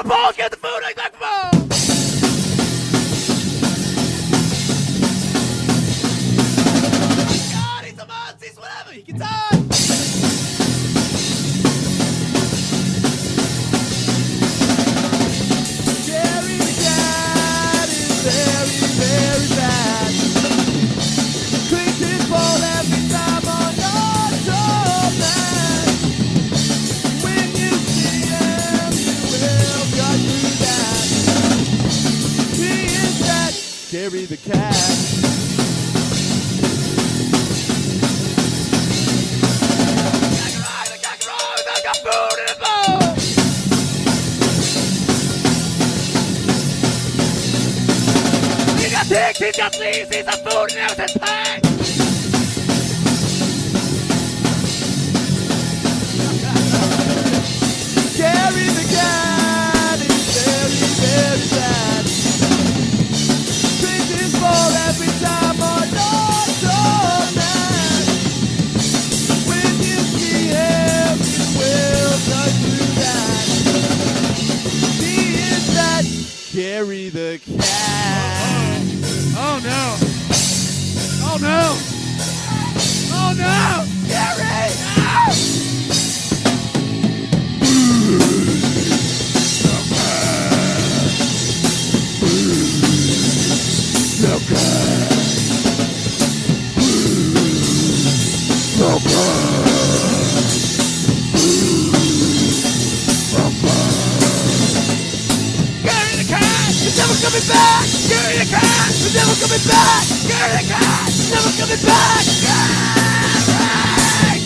Paul, get the food, like microphone. God, he's a monster, he's whatever, he can talk. Gary the cat is very, very bad. Cleans his bowl every time on your door, man. When you see him, you will cut through that. He is that Gary the cat. I got food in the bowl. He's got ticks, he's got fleas, he's got food and everything packed. Gary the cat is very, very sad. Cleans his bowl every time on your door, man. When you see him, you will cut through that. He is that Gary the cat. Oh no! Oh no! Oh no! Gary! No! Gary the cat is never coming back. Gary the cat is never coming back. Gary the cat is never coming back.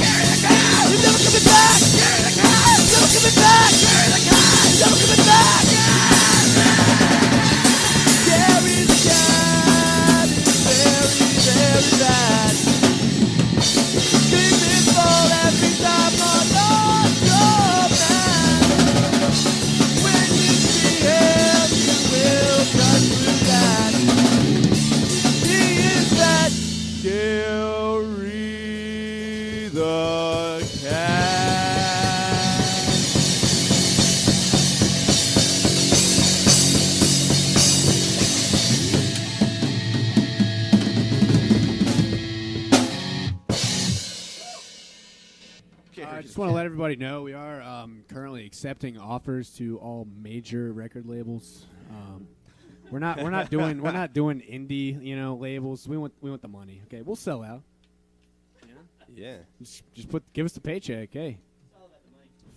Gary the cat is never coming back. Gary the cat is never coming back. Gary the cat is never coming back. Gary the cat is very, very bad. Keep it full every time on your door, man. When you see him, you will cut through that. He is that Gary the cat. I just want to let everybody know we are currently accepting offers to all major record labels. We're not doing indie labels. We want the money. Okay, we'll sell out. Yeah. Just give us the paycheck. Hey,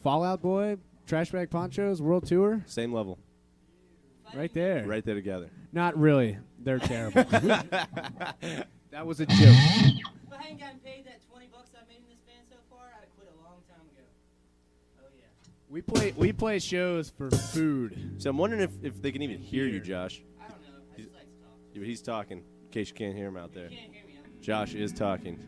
Fallout Boy, Trashbag Ponchos, World Tour, Same level. right there. Right there together. Not really. They're terrible. That was a joke. If I hadn't gotten paid that $20 I made in this band so far, I'd have quit a long time ago. Oh yeah. We play shows for food. So I'm wondering if they can even hear you, Josh. I don't know. I just like to talk. He's talking, in case you can't hear him out there. You can't hear me. Josh is talking.